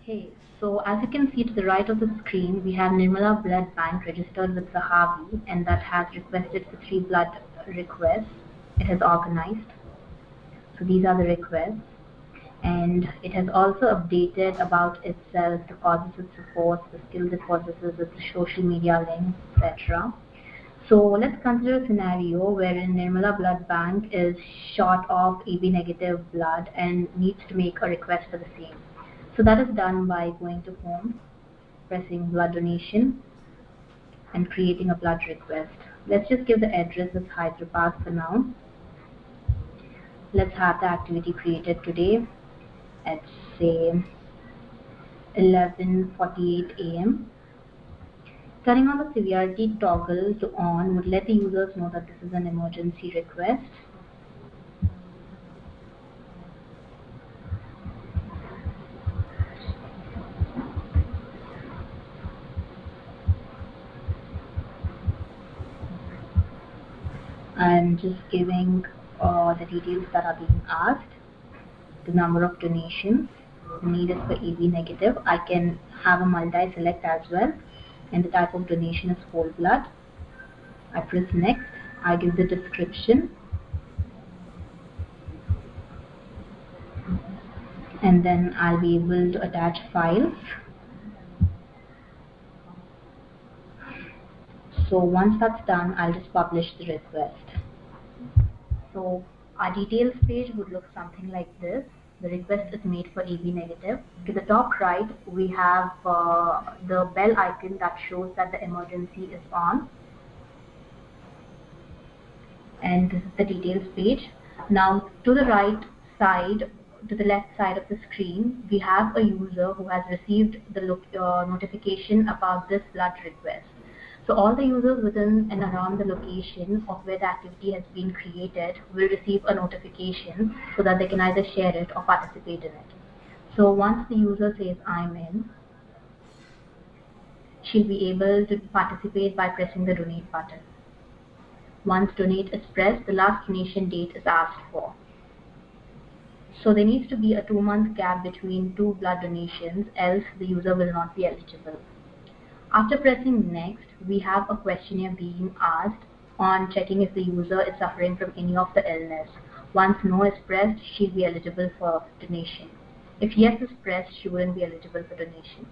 Hey, so as you can see to the right of the screen, we have Nirmala Blood Bank registered with SAHAVE, and that has requested for 3 blood requests. It has organized. So these are the requests. And it has also updated about itself, the causes it supports, the skills it possesses, the social media links, etc. So let's consider a scenario wherein Nirmala Blood Bank is short of AB negative blood and needs to make a request for the same. So that is done by going to home, pressing blood donation, and creating a blood request. Let's just give the address as Hyderabad for now. Let's have the activity created today at say 11:48 a.m. Turning on the severity toggle to on would let the users know that this is an emergency request. I'm just giving the details that are being asked, the number of donations, the need is for AB negative. I can have a multi-select as well, and the type of donation is whole blood. I press next, I give the description, and then I'll be able to attach files. So once that's done, I'll just publish the request. So our details page would look something like this. The request is made for AB negative. To the top right, we have the bell icon that shows that the emergency is on. And this is the details page. Now to the right side, to the left side of the screen, we have a user who has received the notification about this blood request. So all the users within and around the location of where the activity has been created will receive a notification so that they can either share it or participate in it. So once the user says I'm in, she'll be able to participate by pressing the donate button. Once donate is pressed, the last donation date is asked for. So there needs to be a 2-month gap between 2 blood donations, else the user will not be eligible. After pressing next, we have a questionnaire being asked on checking if the user is suffering from any of the illness. Once no is pressed, she'll be eligible for donation. If yes is pressed, she wouldn't be eligible for donation.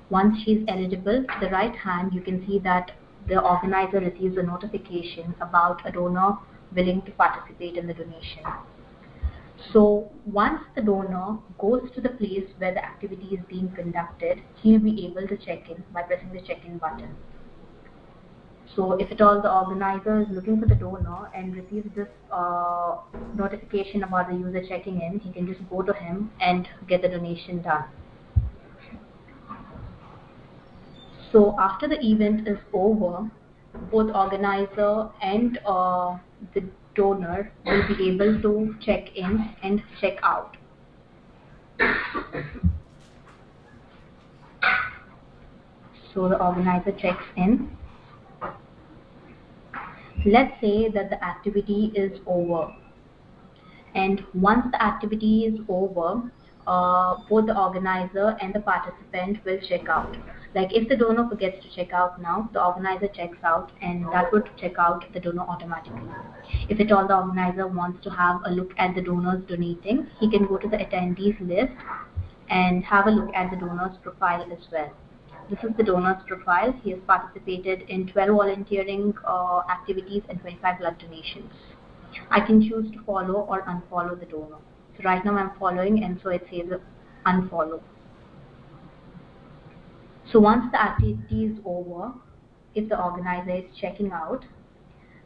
Once she is eligible, to the right hand you can see that the organizer receives a notification about a donor willing to participate in the donation. So once the donor goes to the place where the activity is being conducted, he'll be able to check in by pressing the check-in button. So if at all the organizer is looking for the donor and receives this notification about the user checking in, he can just go to him and get the donation done. So after the event is over, both organizer and the donor will be able to check in and check out. So the organizer checks in. Let's say that the activity is over. And once the activity is over, both the organizer and the participant will check out. Like if the donor forgets to check out now, the organizer checks out and that would check out the donor automatically. If at all the organizer wants to have a look at the donors donating, he can go to the attendees list and have a look at the donor's profile as well. This is the donor's profile. He has participated in 12 volunteering activities and 25 blood donations. I can choose to follow or unfollow the donor. So right now I'm following, and so it says unfollow. So once the activity is over, if the organizer is checking out,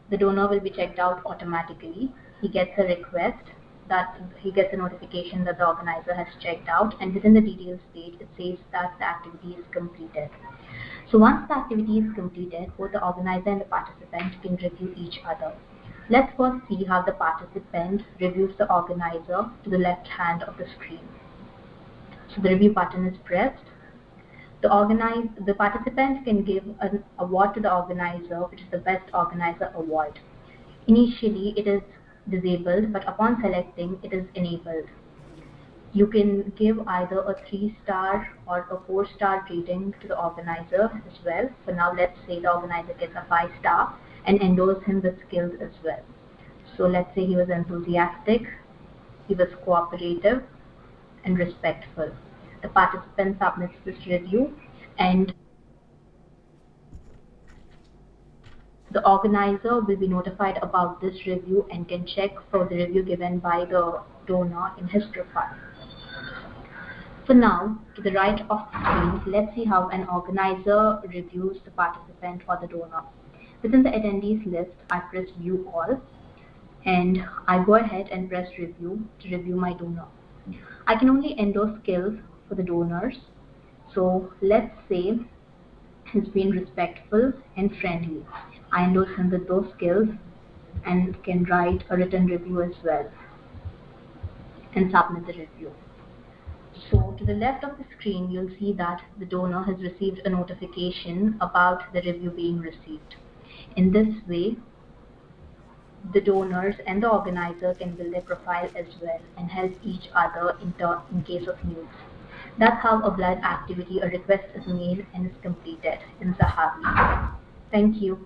the donor will be checked out automatically. He gets a request that he gets a notification that the organizer has checked out, and within the details page it says that the activity is completed. So once the activity is completed, both the organizer and the participant can review each other. Let's first see how the participant reviews the organizer to the left hand of the screen. So the review button is pressed. The participant can give an award to the organizer, which is the best organizer award. Initially it is disabled, but upon selecting it is enabled. You can give either a 3-star or a 4-star rating to the organizer as well. For now, let's say the organizer gets a 5-star and endorse him with skills as well. So let's say he was enthusiastic, he was cooperative and respectful. The participant submits this review and the organizer will be notified about this review and can check for the review given by the donor in his profile. For now, to the right of the screen, let's see how an organizer reviews the participant or the donor. Within the attendees list, I press View All and I go ahead and press Review to review my donor. I can only endorse skills for the donors. So let's say he's been respectful and friendly. I endorse him with those skills and can write a written review as well and submit the review. So to the left of the screen, you'll see that the donor has received a notification about the review being received. In this way, the donors and the organizer can build their profile as well and help each other in case of needs. That's how a blood activity, a request is made and is completed in SAHAVE. Thank you.